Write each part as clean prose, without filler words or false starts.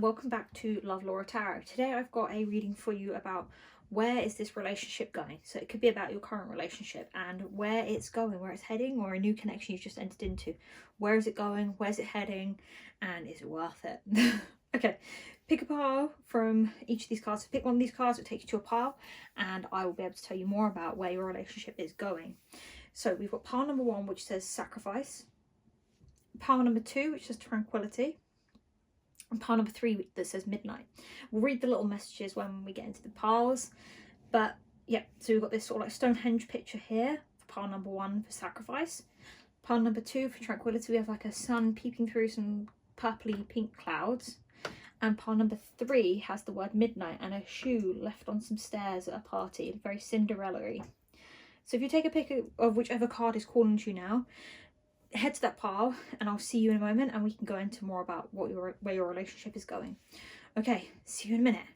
and welcome back to Love Laura Tarot. Today I've got a reading for you about where is this relationship going. So it could be about your current relationship and where it's going, where it's heading, or a new connection you've just entered into. Where is it going? Where's it heading? And is it worth it? Okay, pick a pile from each of these cards. So pick one of these cards, it takes you to a pile, and I will be able to tell you more about where your relationship is going. So we've got pile number 1, which says sacrifice. Pile number 2, which says tranquility. And pile number 3 that says midnight. We'll read the little messages when we get into the piles. But yeah, so we've got this sort of like Stonehenge picture here for pile number 1 for sacrifice. Pile number 2 for tranquility, we have like a sun peeping through some purpley pink clouds. And pile number 3 has the word midnight and a shoe left on some stairs at a party, very Cinderella-y. So if you take a pic of whichever card is calling to you now, head to that pile and I'll see you in a moment and we can go into more about where your relationship is going. Okay, see you in a minute.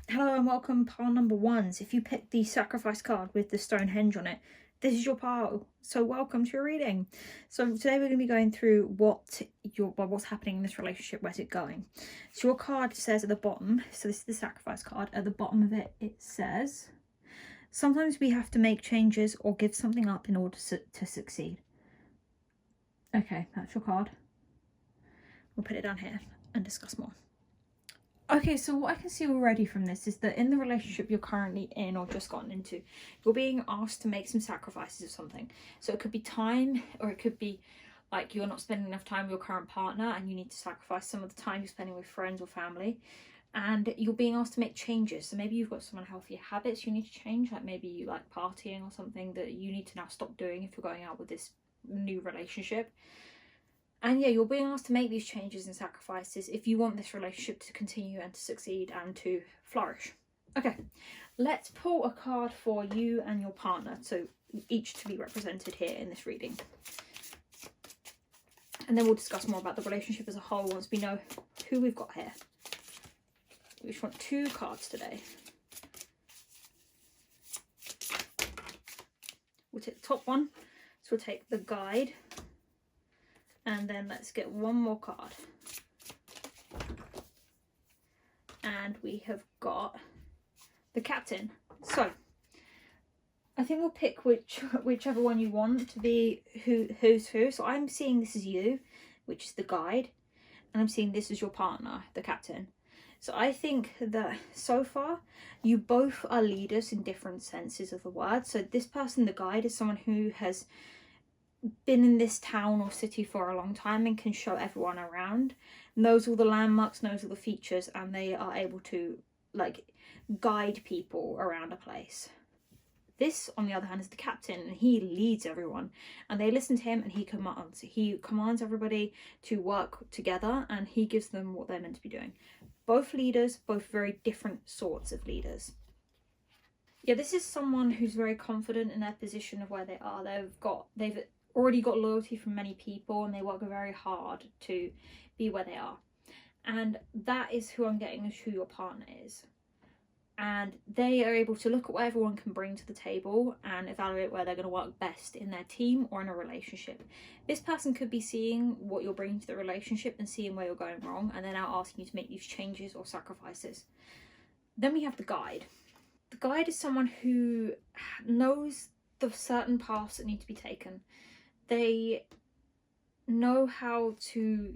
Hello and welcome, pile number 1. So if you picked the sacrifice card with the Stonehenge on it, this is your pile. So welcome to your reading. So today we're going to be going through what's happening in this relationship, where's it going. So your card says at the bottom, so this is the sacrifice card, at the bottom of it, it says, sometimes we have to make changes or give something up in order to succeed. Okay, that's your card. We'll put it down here and discuss more. Okay, so what I can see already from this is that in the relationship you're currently in or just gotten into, you're being asked to make some sacrifices of something. So it could be time, or it could be like you're not spending enough time with your current partner and you need to sacrifice some of the time you're spending with friends or family. And you're being asked to make changes. So maybe you've got some unhealthy habits you need to change, like maybe you like partying or something that you need to now stop doing if you're going out with this new relationship. And yeah, you're being asked to make these changes and sacrifices if you want this relationship to continue and to succeed and to flourish. Okay, let's pull a card for you and your partner, so each to be represented here in this reading. And then we'll discuss more about the relationship as a whole once we know who we've got here. We just want 2 cards today. We'll take the top one. So we'll take the guide. And then let's get one more card. And we have got the captain. So I think we'll pick whichever one you want to be who's who. So I'm seeing this as you, which is the guide. And I'm seeing this as your partner, the captain. So I think that so far you both are leaders in different senses of the word. So this person, the guide, is someone who has been in this town or city for a long time and can show everyone around, knows all the landmarks, knows all the features, and they are able to like guide people around a place. This, on the other hand, is the captain, and he leads everyone and they listen to him and he commands everybody to work together and he gives them what they're meant to be doing. Both leaders, both very different sorts of leaders. Yeah, this is someone who's very confident in their position of where they are. They've already got loyalty from many people and they work very hard to be where they are. And that is who I'm getting as who your partner is. And they are able to look at what everyone can bring to the table and evaluate where they're going to work best in their team or in a relationship. This person could be seeing what you're bringing to the relationship and seeing where you're going wrong, and they're now asking you to make these changes or sacrifices. Then we have the guide. The guide is someone who knows the certain paths that need to be taken. They know how to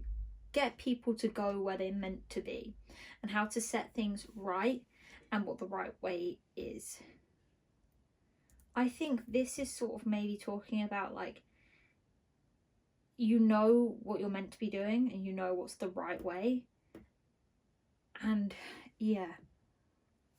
get people to go where they're meant to be and how to set things right and what the right way is. I think this is sort of maybe talking about like, you know what you're meant to be doing and you know what's the right way. And yeah,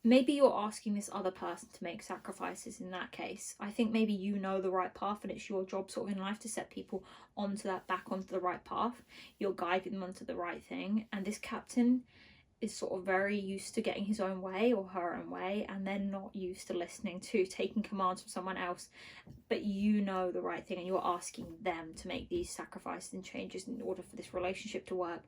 maybe you're asking this other person to make sacrifices in that case. I think maybe you know the right path and it's your job sort of in life to set people back onto the right path. You're guiding them onto the right thing. And this captain is sort of very used to getting his own way or her own way, and they're not used to listening to taking commands from someone else. But you know the right thing and you're asking them to make these sacrifices and changes in order for this relationship to work,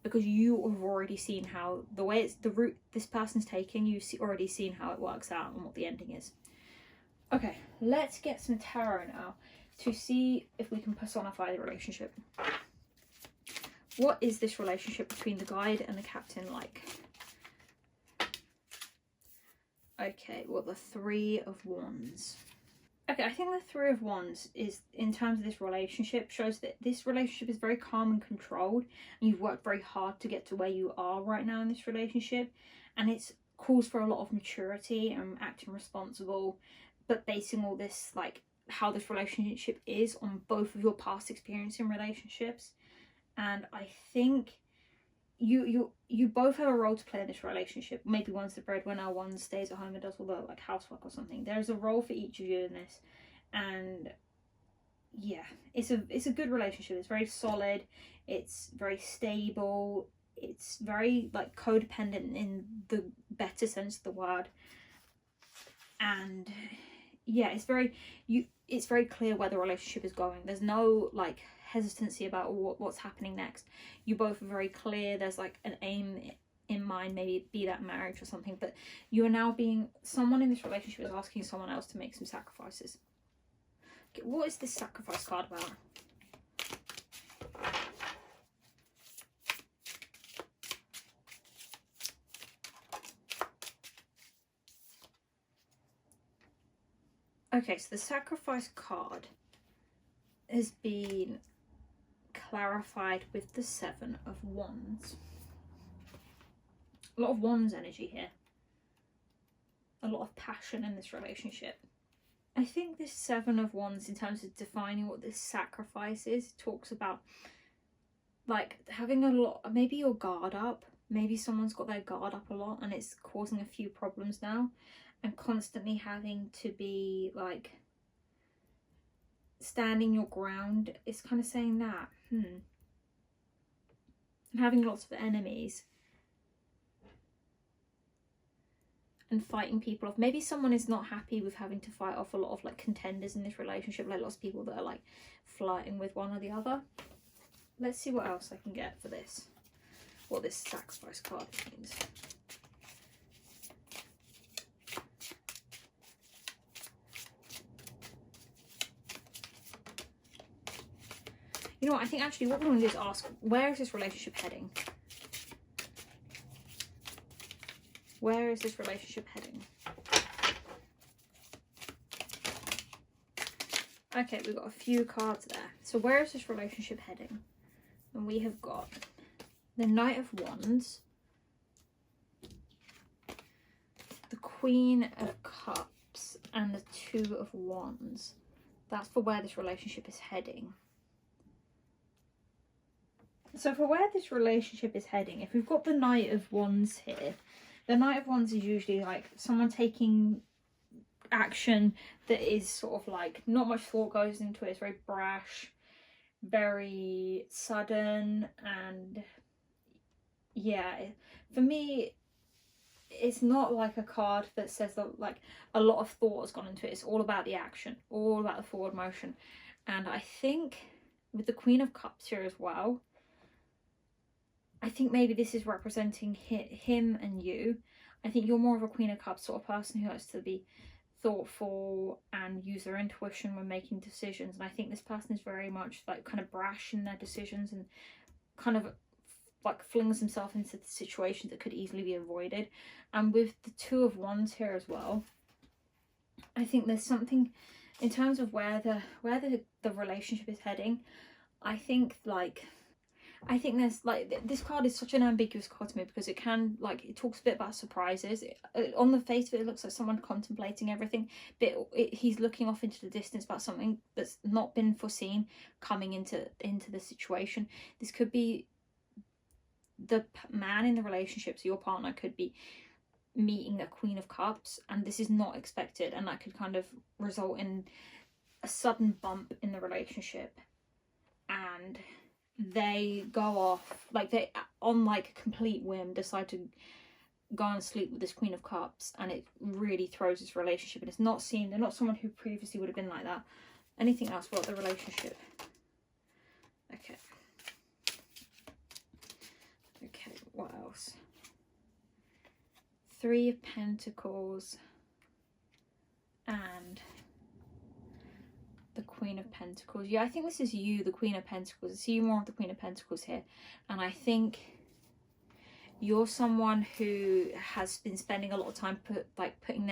because you have already seen how the route this person's taking, already seen how it works out and what the ending is. Okay, let's get some tarot now to see if we can personify the relationship. What is this relationship between the guide and the captain like? Okay, well, the Three of Wands. Okay, I think the Three of Wands is, in terms of this relationship, shows that this relationship is very calm and controlled, and you've worked very hard to get to where you are right now in this relationship, and it's calls for a lot of maturity and acting responsible, but basing all this, like, how this relationship is on both of your past experience in relationships. And I think you both have a role to play in this relationship. Maybe one's the breadwinner, one stays at home and does all the like housework or something. There's a role for each of you in this, and yeah, it's a good relationship. It's very solid, it's very stable, it's very like codependent in the better sense of the word, and yeah, it's very clear where the relationship is going. There's no like hesitancy about what's happening next. You both are very clear. There's like an aim in mind, maybe be that marriage or something, but you are now being, someone in this relationship is asking someone else to make some sacrifices. Okay, what is this sacrifice card about? Okay, so the sacrifice card has been clarified with the Seven of Wands. A lot of Wands energy here. A lot of passion in this relationship. I think this Seven of Wands, in terms of defining what this sacrifice is, talks about like having a lot, maybe your guard up. Maybe someone's got their guard up a lot and it's causing a few problems now, and constantly having to be like standing your ground. It's kind of saying that and having lots of enemies and fighting people off. Maybe someone is not happy with having to fight off a lot of like contenders in this relationship, like lots of people that are like flirting with one or the other. Let's see what else I can get for this, what this sacrifice card means. You know what, I think actually what we want to do is ask, where is this relationship heading? Where is this relationship heading? Okay, we've got a few cards there. So where is this relationship heading? And we have got the Knight of Wands, the Queen of Cups, and the Two of Wands. That's for where this relationship is heading. So for where this relationship is heading, if we've got the Knight of Wands here, the Knight of Wands is usually like someone taking action that is sort of like not much thought goes into it. It's very brash, very sudden, and yeah, for me it's not like a card that says that like a lot of thought has gone into it. It's all about the action, all about the forward motion. And I think with the Queen of Cups here as well, I think maybe this is representing him and you. I think you're more of a Queen of Cups sort of person who likes to be thoughtful and use their intuition when making decisions. And I think this person is very much like kind of brash in their decisions and kind of like flings himself into the situations that could easily be avoided. And with the Two of Wands here as well, I think there's something in terms of where the relationship is heading. I think there's like, this card is such an ambiguous card to me because it can like, it talks a bit about surprises. On the face of it, it looks like someone contemplating everything, but he's looking off into the distance about something that's not been foreseen coming into the situation. This could be the man in the relationship, so your partner could be meeting a Queen of Cups and this is not expected, and that could kind of result in a sudden bump in the relationship, and they go off like they on like a complete whim decide to go and sleep with this Queen of Cups, and it really throws this relationship, and it's not seen. They're not someone who previously would have been like that. Anything else about the relationship? Okay, what else? Three of Pentacles and the Queen of Pentacles. Yeah, I think this is you, the Queen of Pentacles. I see you more of the Queen of Pentacles here. And I think you're someone who has been spending a lot of time putting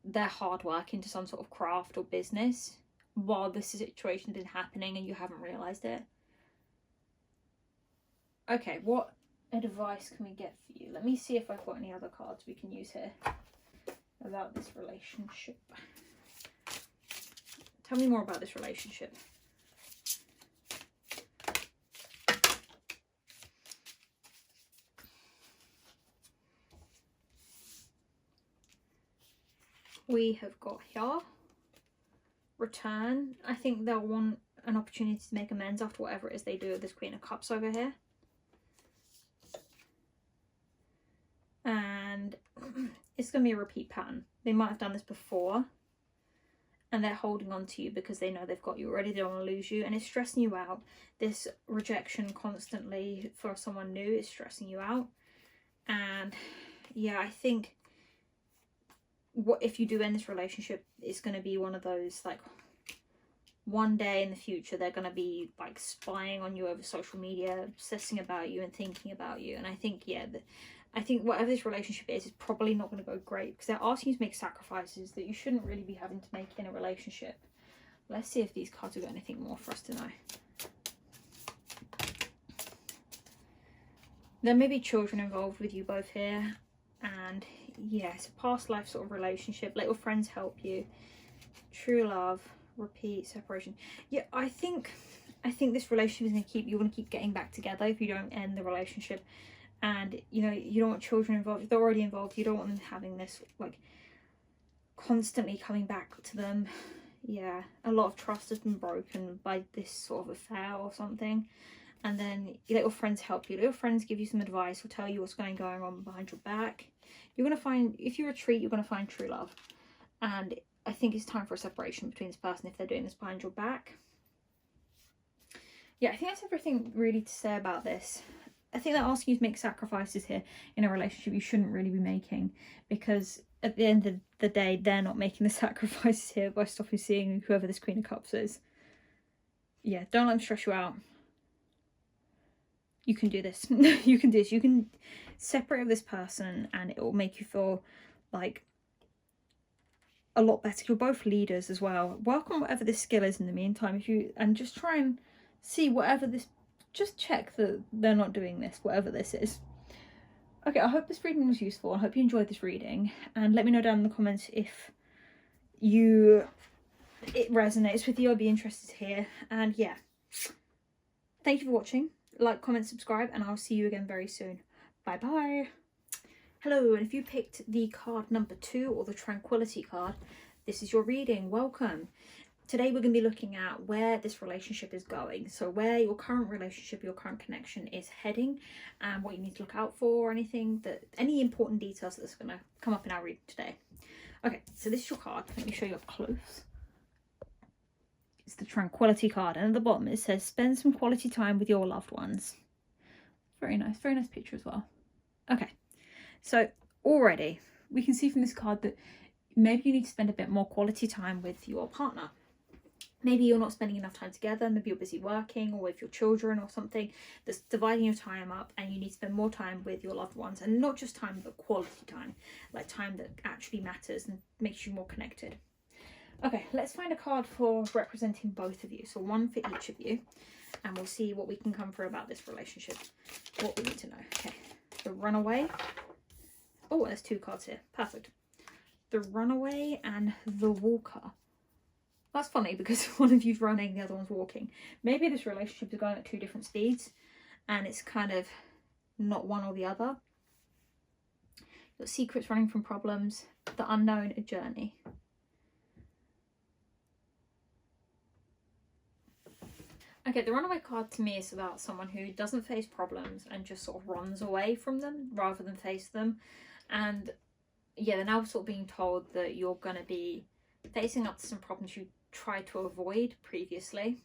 their hard work into some sort of craft or business while this situation's been happening and you haven't realised it. Okay, what advice can we get for you? Let me see if I've got any other cards we can use here about this relationship. Tell me more about this relationship. We have got here return. I think they'll want an opportunity to make amends after whatever it is they do with this Queen of Cups over here. And it's going to be a repeat pattern. They might have done this before and they're holding on to you because they know they've got you already. They don't want to lose you and it's stressing you out. This rejection constantly for someone new is stressing you out. And yeah, I think what if you do end this relationship, it's going to be one of those, like, one day in the future they're going to be like spying on you over social media, obsessing about you and thinking about you. And I think, yeah, I think whatever this relationship is probably not going to go great because they're asking you to make sacrifices that you shouldn't really be having to make in a relationship. Let's see if these cards have got anything more for us to know. There may be children involved with you both here. And yeah, it's a past life sort of relationship. Let your friends help you. True love, repeat, separation. Yeah, I think this relationship is going to keep, you want to keep getting back together if you don't end the relationship. And you know, you don't want children involved. If they're already involved, you don't want them having this, like, constantly coming back to them. Yeah, a lot of trust has been broken by this sort of affair or something. And then you let your friends help you. Let your friends give you some advice or tell you what's going on behind your back. You're going to find, if you retreat, you're going to find true love. And I think it's time for a separation between this person if they're doing this behind your back. Yeah, I think that's everything really to say about this. I think they're asking you to make sacrifices here in a relationship you shouldn't really be making. Because at the end of the day, they're not making the sacrifices here by stopping seeing whoever this Queen of Cups is. Yeah, don't let them stress you out. You can do this. You can do this. You can separate with this person and it will make you feel like a lot better. You're both leaders as well. Work on whatever this skill is in the meantime. And just try and see whatever this, just check that they're not doing this, whatever this is. Okay, I hope this reading was useful. I hope you enjoyed this reading. And let me know down in the comments if it resonates with you. I'd be interested to hear. And yeah, thank you for watching. Like, comment, subscribe, and I'll see you again very soon. Bye bye. Hello, and if you picked the card number 2 or the Tranquility card, this is your reading. Welcome. Today we're going to be looking at where this relationship is going. So where your current relationship, your current connection is heading, and what you need to look out for, or any important details that's going to come up in our reading today. Okay, so this is your card. Let me show you up close. It's the Tranquility card, and at the bottom it says spend some quality time with your loved ones. Very nice picture as well. Okay, so already we can see from this card that maybe you need to spend a bit more quality time with your partner. Maybe you're not spending enough time together, maybe you're busy working or with your children or something that's dividing your time up, and you need to spend more time with your loved ones, and not just time but quality time, like time that actually matters and makes you more connected. Okay, let's find a card for representing both of you. So one for each of you. And we'll see what we can come through about this relationship. What we need to know. Okay, the Runaway. Oh, there's 2 cards here. Perfect. The Runaway and the Walker. That's funny because one of you's running, the other one's walking. Maybe this relationship is going at 2 different speeds. And it's kind of not one or the other. You've got secrets running from problems. The Unknown, a journey. Okay, the Runaway card to me is about someone who doesn't face problems and just sort of runs away from them rather than face them. And yeah, they're now sort of being told that you're going to be facing up to some problems you tried to avoid previously.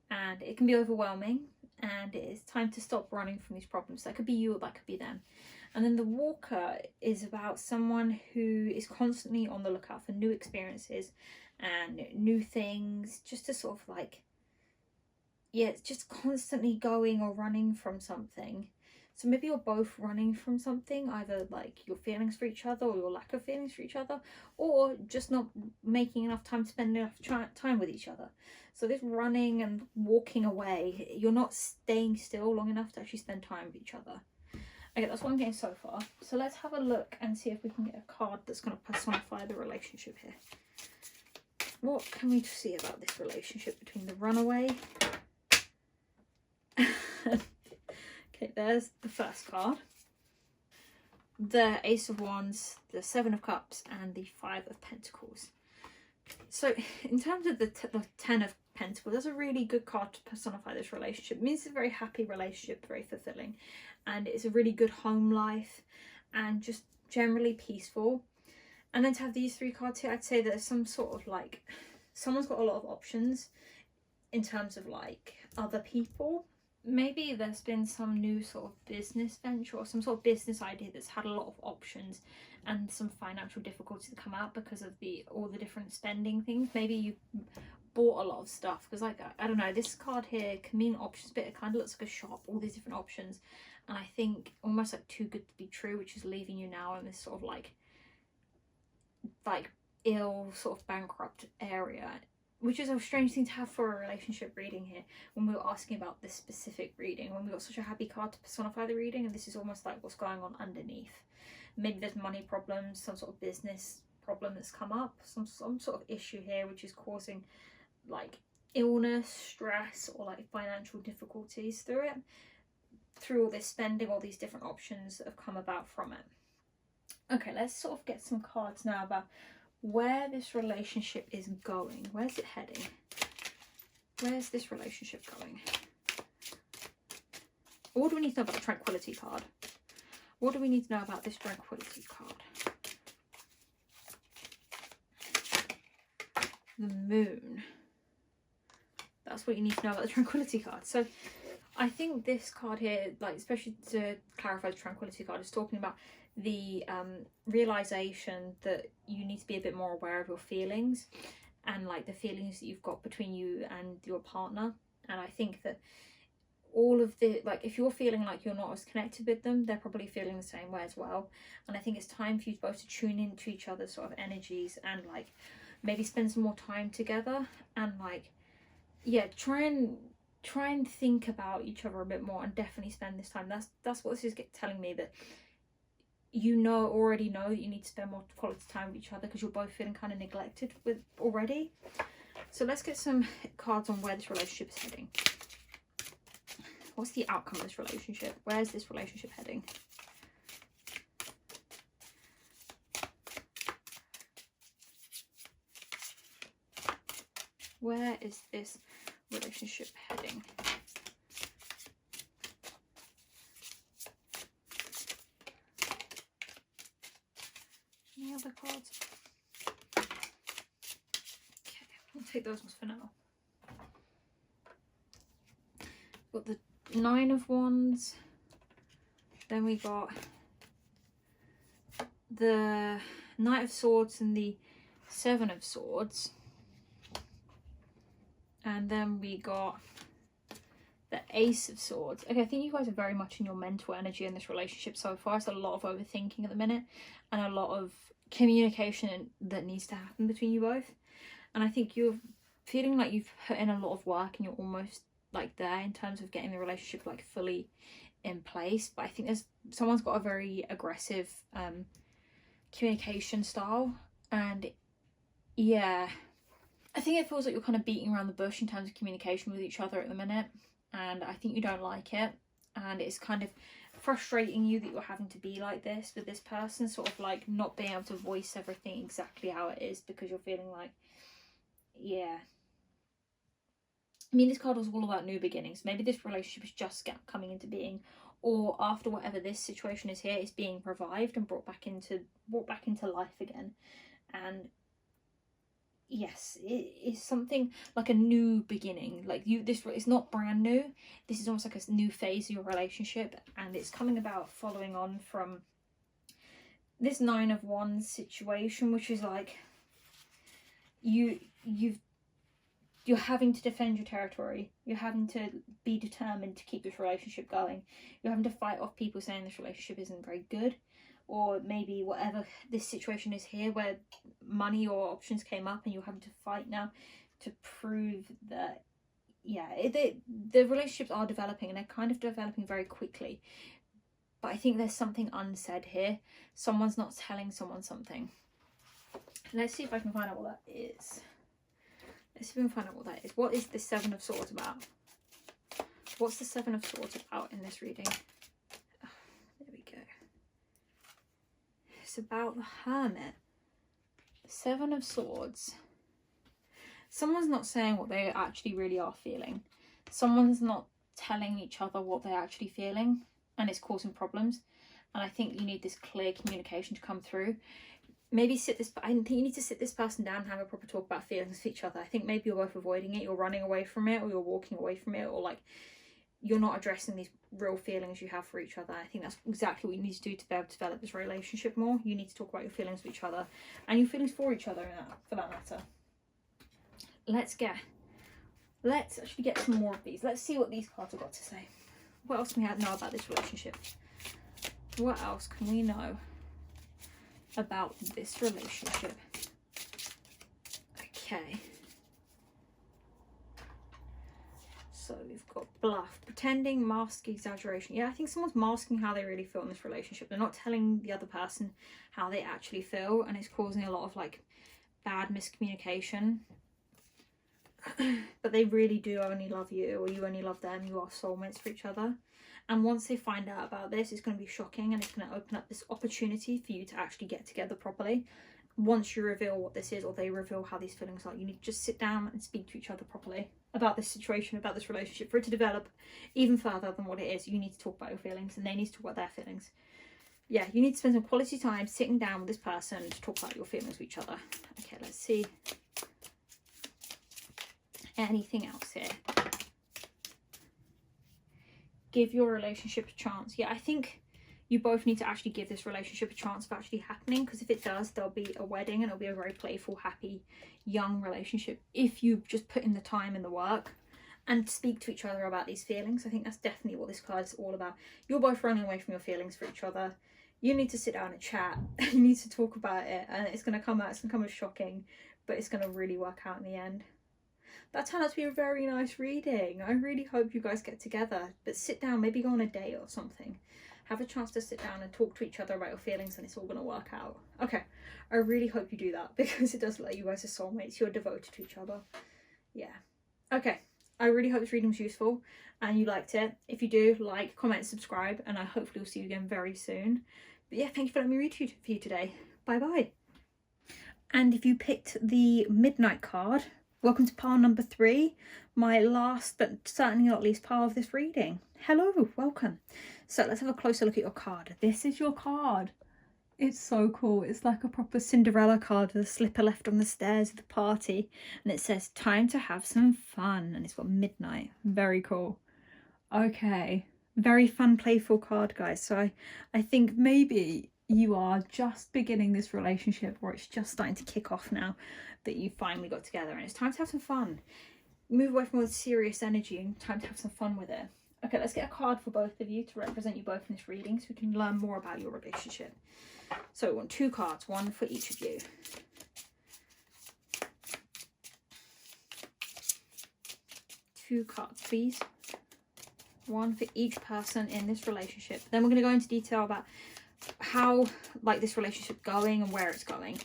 And it can be overwhelming, and it's time to stop running from these problems. That could be you or that could be them. And then the Walker is about someone who is constantly on the lookout for new experiences and new things, just to sort of like, yeah, it's just constantly going or running from something. So maybe you're both running from something, either like your feelings for each other or your lack of feelings for each other, or just not making enough time to spend enough time with each other. So this running and walking away, you're not staying still long enough to actually spend time with each other. Okay, that's what I'm getting so far. So let's have a look and see if we can get a card that's going to personify the relationship here. What can we see about this relationship between the runaway? Okay, there's the first card. The Ace of Wands, the Seven of Cups, and the Five of Pentacles. So in terms of the Ten of Pentacles, that's a really good card to personify this relationship. It means it's a very happy relationship, very fulfilling, and it's a really good home life and just generally peaceful. And then to have these three cards here, I'd say there's some sort of like, someone's got a lot of options in terms of like other people. Maybe there's been some new sort of business venture or some sort of business idea that's had a lot of options and some financial difficulties that come out because of all the different spending things. Maybe you bought a lot of stuff, because like, I don't know, this card here can mean options, but it kind of looks like a shop, all these different options, and I think almost like too good to be true, which is leaving you now in this sort of like ill sort of bankrupt area, which is a strange thing to have for a relationship reading here when we were asking about this specific reading, when we got such a happy card to personify the reading, and this is almost like what's going on underneath. Maybe there's money problems, some sort of business problem that's come up, some sort of issue here which is causing like illness, stress, or like financial difficulties through all this spending, all these different options that have come about from it. Okay, let's sort of get some cards now about where this relationship is going. Where's it heading? Where's this relationship going? What do we need to know about the Tranquility card? What do we need to know about this Tranquility card? The Moon. That's what you need to know about the Tranquility card. So I think this card here, like especially to clarify the Tranquility card, is talking about the realization that you need to be a bit more aware of your feelings and like the feelings that you've got between you and your partner. And I think that all of the, like, if you're feeling like you're not as connected with them, they're probably feeling the same way as well. And I think it's time for you both to tune into each other's sort of energies and like maybe spend some more time together and like, yeah, try and think about each other a bit more and definitely spend this time. That's what this is telling me, that you already know that you need to spend more quality time with each other because you're both feeling kind of neglected with already. So let's get some cards on where this relationship is heading. What's the outcome of this relationship? Where's this relationship heading? Where is this relationship heading? Any other cards? Okay, we'll take those ones for now. Got the Nine of Wands. Then we got the Knight of Swords and the Seven of Swords. And then we got the Ace of Swords. Okay, I think you guys are very much in your mental energy in this relationship so far. It's a lot of overthinking at the minute and a lot of communication that needs to happen between you both. And I think you're feeling like you've put in a lot of work and you're almost like there in terms of getting the relationship like fully in place. But I think someone's got a very aggressive communication style, and yeah, I think it feels like you're kind of beating around the bush in terms of communication with each other at the minute, and I think you don't like it, and it's kind of frustrating you that you're having to be like this with this person, sort of like not being able to voice everything exactly how it is because you're feeling like, yeah. I mean, this card was all about new beginnings. Maybe this relationship is just coming into being, or after whatever this situation is here, it's being revived and brought back into life again. And yes, it is something like a new beginning. Like this is not brand new. This is almost like a new phase of your relationship, and it's coming about following on from this Nine of Wands situation, which is like you're having to defend your territory. You're having to be determined to keep this relationship going. You're having to fight off people saying this relationship isn't very good, or maybe whatever this situation is here where money or options came up and you're having to fight now to prove that, yeah, the relationships are developing, and they're kind of developing very quickly. But I think there's something unsaid here. Someone's not telling someone something. Let's see if I can find out what that is. Let's see if we can find out what that is. What is the Seven of Swords about? What's the Seven of Swords about in this reading? Oh, there we go. It's about the Hermit. The Seven of Swords. Someone's not saying what they actually really are feeling. Someone's not telling each other what they're actually feeling, and it's causing problems. And I think you need this clear communication to come through. Maybe I think you need to sit this person down and have a proper talk about feelings with each other. I think maybe you're both avoiding it, you're running away from it, or you're walking away from it, or like you're not addressing these real feelings you have for each other. I think that's exactly what you need to do to be able to develop this relationship more. You need to talk about your feelings with each other and your feelings for each other, for that matter. Let's actually get some more of these. Let's see what these cards have got to say. What else can we know about this relationship? What else can we know about this relationship? Okay. So we've got bluff, pretending, mask, exaggeration. Yeah, I think someone's masking how they really feel in this relationship. They're not telling the other person how they actually feel, and it's causing a lot of like bad miscommunication. But they really do only love you, or you only love them. You are soulmates for each other. And once they find out about this, it's going to be shocking, and it's going to open up this opportunity for you to actually get together properly. Once you reveal what this is, or they reveal how these feelings are, you need to just sit down and speak to each other properly about this situation, about this relationship. For it to develop even further than what it is, you need to talk about your feelings, and they need to talk about their feelings. Yeah, you need to spend some quality time sitting down with this person to talk about your feelings with each other. Okay, let's see. Anything else here? Give your relationship a chance. Yeah, I think you both need to actually give this relationship a chance of actually happening, because if it does, there'll be a wedding and it'll be a very playful, happy, young relationship if you just put in the time and the work and speak to each other about these feelings. I think that's definitely what this card is all about. You're both running away from your feelings for each other. You need to sit down and chat. You need to talk about it, and it's going to come out. It's going to come as shocking, but it's going to really work out in the end. That turned out to be a very nice reading. I really hope you guys get together, but sit down, maybe go on a date or something. Have a chance to sit down and talk to each other about your feelings, and it's all going to work out. Okay, I really hope you do that, because it does look like you guys are soulmates. You're devoted to each other. Yeah. Okay, I really hope this reading was useful and you liked it. If you do, like, comment, subscribe, and I hopefully will see you again very soon. But yeah, thank you for letting me read for you today. Bye-bye. And if you picked the Midnight card, welcome to pile number 3, my last but certainly not least pile of this reading. Hello, welcome. So let's have a closer look at your card. This is your card. It's so cool. It's like a proper Cinderella card with a slipper left on the stairs of the party. And it says, time to have some fun. And it's got midnight. Very cool. Okay. Very fun, playful card, guys. So I think maybe you are just beginning this relationship, or it's just starting to kick off now that you finally got together, and it's time to have some fun. Move away from all the serious energy and time to have some fun with it. Okay, let's get a card for both of you to represent you both in this reading so we can learn more about your relationship. So we want 2 cards, one for each of you. Two cards, please. One for each person in this relationship. Then we're going to go into detail about how this relationship's going and where it's going.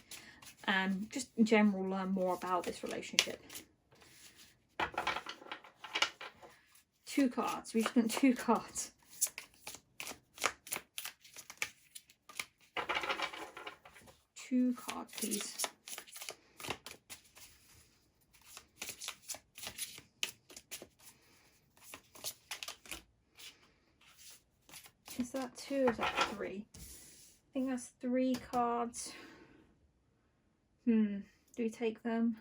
Just in general, learn more about this relationship. 2 cards. We just want 2 cards. Two cards, please. Is that 2 or is that 3? I think that's 3 cards. Do we take them?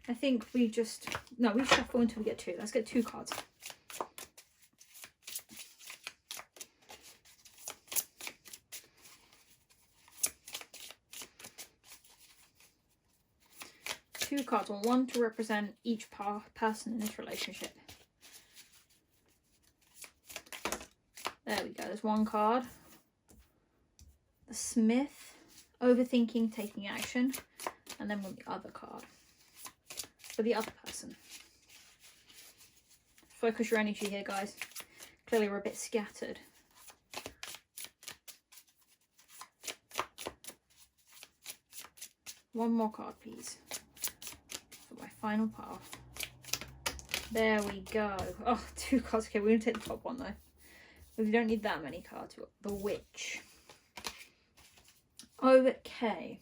I think we just... No, we shuffle until we get 2. Let's get 2 cards. Two cards. I want one to represent each person in this relationship. There we go. There's one card. The Smith, overthinking, taking action. And then the other card for the other person. Focus your energy here, guys. Clearly we're a bit scattered. One more card, please, for my final pile. There we go. Oh, 2 cards. Okay, we're going to take the top one, though. We don't need that many cards. We've got the Witch. Okay.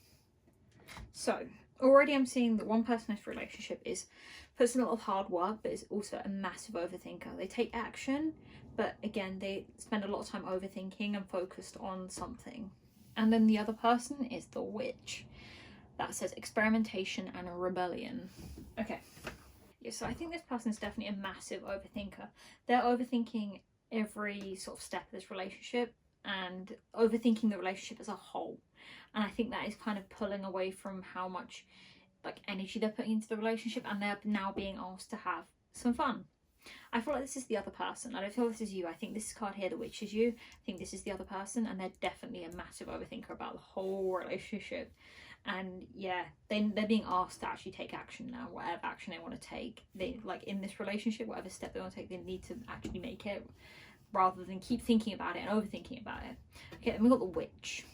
So, already I'm seeing that one person in this relationship puts in a lot of hard work, but is also a massive overthinker. They take action, but again, they spend a lot of time overthinking and focused on something. And then the other person is the Witch. That says experimentation and a rebellion. Okay. Yeah, so I think this person is definitely a massive overthinker. They're overthinking every sort of step of this relationship and overthinking the relationship as a whole. And I think that is kind of pulling away from how much like energy they're putting into the relationship, and they're now being asked to have some fun. I feel like this is the other person. I don't feel this is you. I think this card here, the Witch, is you. I think this is the other person, and they're definitely a massive overthinker about the whole relationship. And yeah, they're being asked to actually take action now. Whatever action they want to take, they like in this relationship, whatever step they want to take, they need to actually make it, rather than keep thinking about it and overthinking about it. Okay, then we've got the Witch.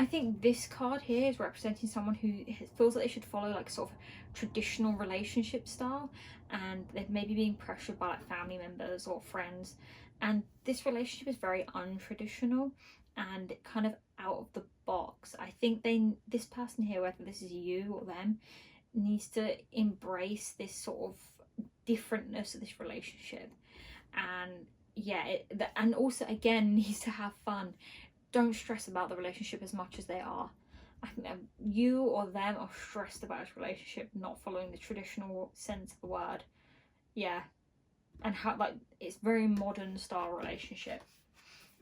I think this card here is representing someone who feels like they should follow like sort of traditional relationship style, and they're maybe being pressured by like family members or friends, and this relationship is very untraditional and kind of out of the box. I think this person here, whether this is you or them, needs to embrace this sort of differentness of this relationship, and yeah, and also again needs to have fun. Don't stress about the relationship as much as they are. I think that you or them are stressed about this relationship, not following the traditional sense of the word. Yeah, and how like it's very modern style relationship.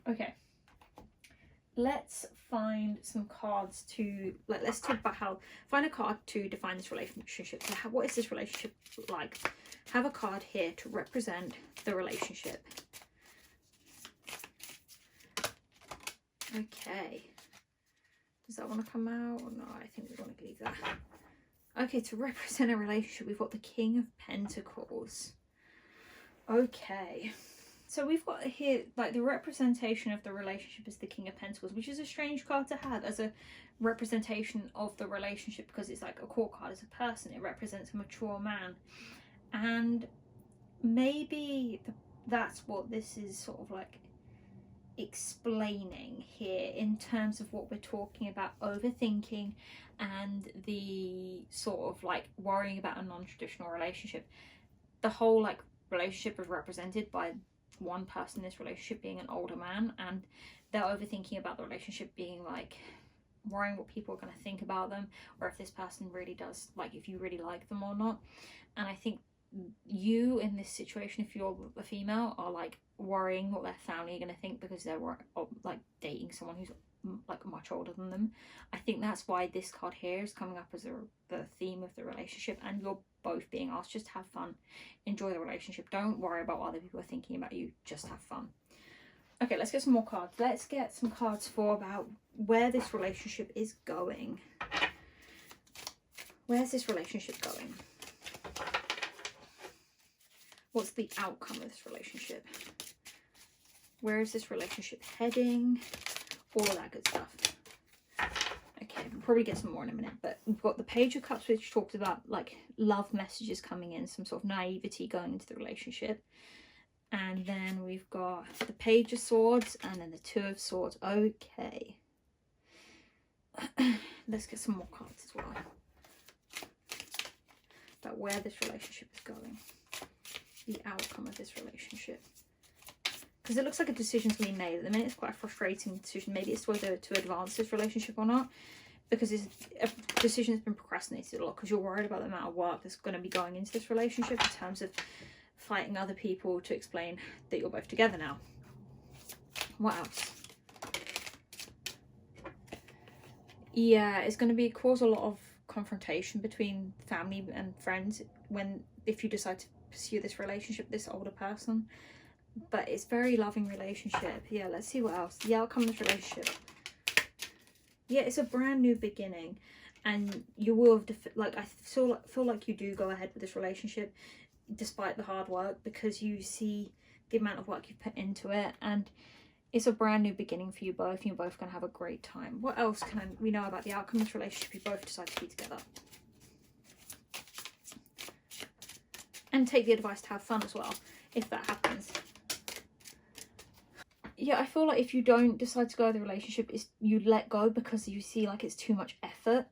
Okay, let's find some cards to let's talk about find a card to define this relationship. So what is this relationship like? Have a card here to represent the relationship. Okay, does that want to come out or no? I think we want to leave that. Okay, to represent a relationship, we've got the King of Pentacles. Okay, so we've got here like the representation of the relationship is the King of Pentacles, which is a strange card to have as a representation of the relationship, because it's like a court card as a person. It represents a mature man, and maybe that's what this is sort of like explaining here in terms of what we're talking about, overthinking and the sort of like worrying about a non-traditional relationship. The whole like relationship is represented by one person in this relationship being an older man, and they're overthinking about the relationship being like worrying what people are going to think about them, or if this person really does like, if you really like them or not. And I think you in this situation, if you're a female, are like worrying what their family are going to think because they're like dating someone who's like much older than them. I think that's why this card here is coming up as the theme of the relationship, and you're both being asked just have fun, enjoy the relationship, don't worry about what other people are thinking about you, just have fun. Okay, let's get some more cards. Let's get some cards for about where this relationship is going. Where's this relationship going? What's the outcome of this relationship? Where is this relationship heading? All of that good stuff. Okay, we'll probably get some more in a minute, but we've got the Page of Cups, which talks about like love messages coming in, some sort of naivety going into the relationship. And then we've got the Page of Swords and then the Two of Swords. Okay. Let's get some more cards as well about where this relationship is going. The outcome of this relationship, because it looks like a decision's being made at the minute. It's quite a frustrating decision. Maybe it's whether to advance this relationship or not, because it's a decision that's been procrastinated a lot because you're worried about the amount of work that's going to be going into this relationship in terms of fighting other people to explain that you're both together now. What else? Yeah, it's going to cause a lot of confrontation between family and friends if you decide to pursue this relationship, this older person. But it's very loving relationship. Yeah, let's see what else. The outcome of this relationship. Yeah, it's a brand new beginning, and you will have like, I feel like you do go ahead with this relationship despite the hard work, because you see the amount of work you've put into it, and it's a brand new beginning for you both, and you're both going to have a great time. What else can we know about the outcome of this relationship? You both decide to be together. And take the advice to have fun as well, if that happens. Yeah, I feel like if you don't decide to go with the relationship, you let go because you see like it's too much effort,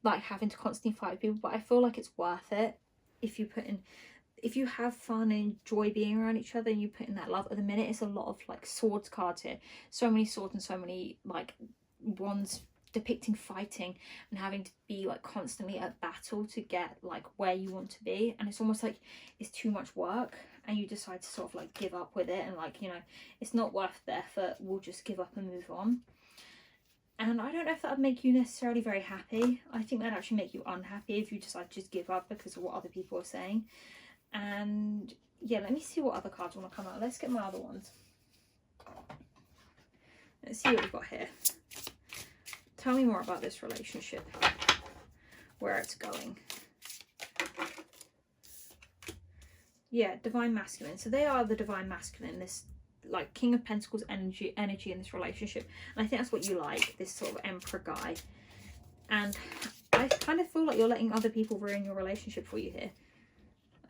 like having to constantly fight with people. But I feel like it's worth it if you have fun and enjoy being around each other, and you put in that love. At the minute, it's a lot of like swords cards here. So many swords and so many like wands depicting fighting and having to be like constantly at battle to get like where you want to be. And it's almost like it's too much work, and you decide to sort of like give up with it, and like, you know, it's not worth the effort, we'll just give up and move on. And I don't know if that would make you necessarily very happy. I think that'd actually make you unhappy if you decide to just give up because of what other people are saying. And yeah, let me see what other cards want to come out. Let's get my other ones. Let's see what we've got here. Tell me more about this relationship, where it's going. Yeah, divine masculine. So they are the divine masculine, this like King of Pentacles energy in this relationship. And I think that's what you like, this sort of emperor guy. And I kind of feel like you're letting other people ruin your relationship for you here.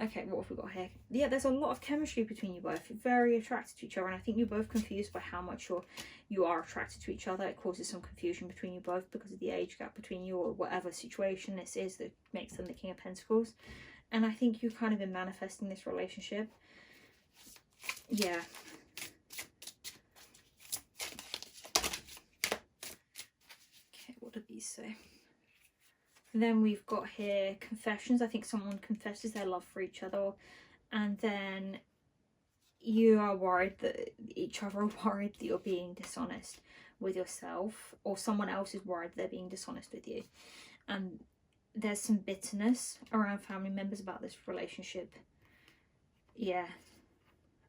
Okay, what have we got here? Yeah, there's a lot of chemistry between you both. You're very attracted to each other, and I think you're both confused by how much you are attracted to each other. It causes some confusion between you both because of the age gap between you, or whatever situation this is that makes them the King of Pentacles. And I think you've kind of been manifesting this relationship. Yeah. Okay, what did these say? Then we've got here confessions. I think someone confesses their love for each other, and then you are worried that each other are worried that you're being dishonest with yourself, or someone else is worried they're being dishonest with you. And there's some bitterness around family members about this relationship. Yeah,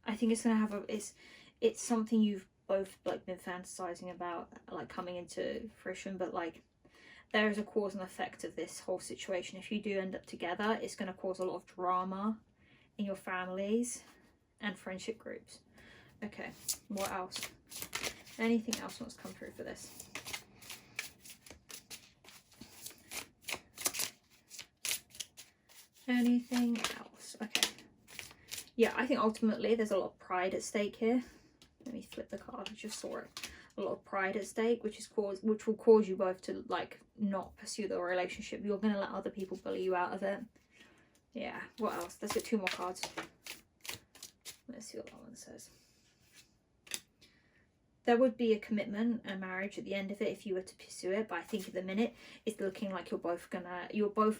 I think it's gonna have it's something you've both like been fantasizing about, like coming into fruition, but like there is a cause and effect of this whole situation. If you do end up together, it's going to cause a lot of drama in your families and friendship groups. Okay, what else? Anything else wants to come through for this? Anything else? Okay. Yeah, I think ultimately there's a lot of pride at stake here. Let me flip the card, I just saw it. A lot of pride at stake, which will cause you both to like not pursue the relationship. You're going to let other people bully you out of it. Yeah, what else? Let's get two more cards. Let's see what that one says. There would be a commitment, a marriage at the end of it if you were to pursue it, but I think at the minute it's looking like you're both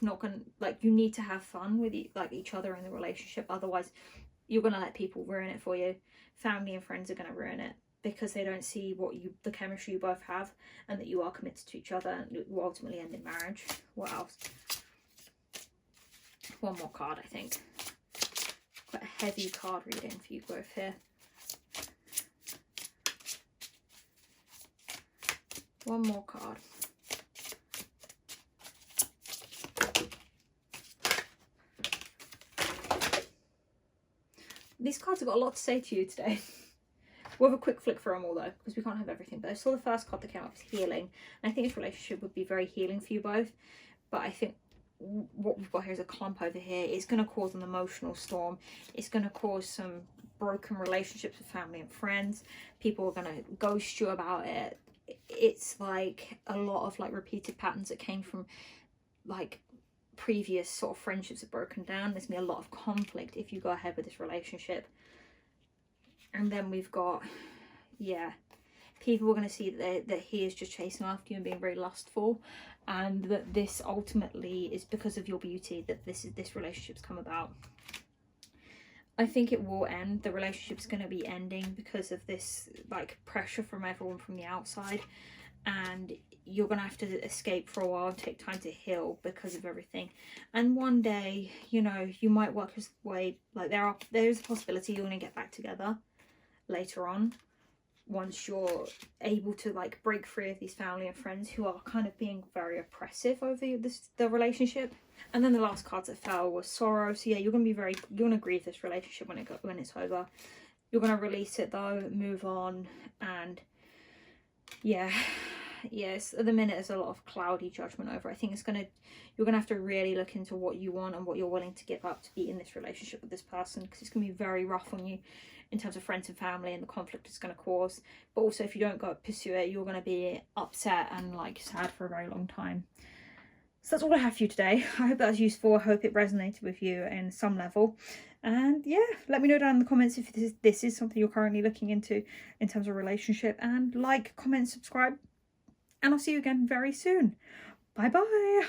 not gonna, like, you need to have fun with each other in the relationship, otherwise you're gonna let people ruin it for you. Family and friends are gonna ruin it because they don't see the chemistry you both have, and that you are committed to each other, and it will ultimately end in marriage. What else? One more card, I think. Quite a heavy card reading for you both here. One more card. These cards have got a lot to say to you today. We'll have a quick flick through them all though, because we can't have everything. But I saw the first card that came up was healing. And I think this relationship would be very healing for you both. But I think what we've got here is a clump over here. It's going to cause an emotional storm. It's going to cause some broken relationships with family and friends. People are going to ghost you about it. It's like a lot of like repeated patterns that came from like previous sort of friendships have broken down. There's going to be a lot of conflict if you go ahead with this relationship. And then we've got, yeah, people are going to see that he is just chasing after you and being very lustful, and that this ultimately is because of your beauty that this relationship's come about. I think it will end. The relationship's going to be ending because of this like pressure from everyone from the outside, and you're gonna have to escape for a while and take time to heal because of everything. And one day, you know, you might work your way, like there's a possibility you're gonna get back together later on, once you're able to like break free of these family and friends who are kind of being very oppressive over the relationship. And then the last cards that fell was sorrow. So yeah, you're gonna grieve this relationship when it's over. You're gonna release it though, move on, and yeah, yes, at the minute there's a lot of cloudy judgment over. I think you're gonna have to really look into what you want and what you're willing to give up to be in this relationship with this person, because it's gonna be very rough on you in terms of friends and family and the conflict it's going to cause. But also, if you don't go pursue it, you're going to be upset and like sad for a very long time. So that's all I have for you today. I hope that was useful. I hope it resonated with you in some level. And yeah, let me know down in the comments if this is something you're currently looking into in terms of relationship. And like, comment, subscribe. And I'll see you again very soon. Bye bye.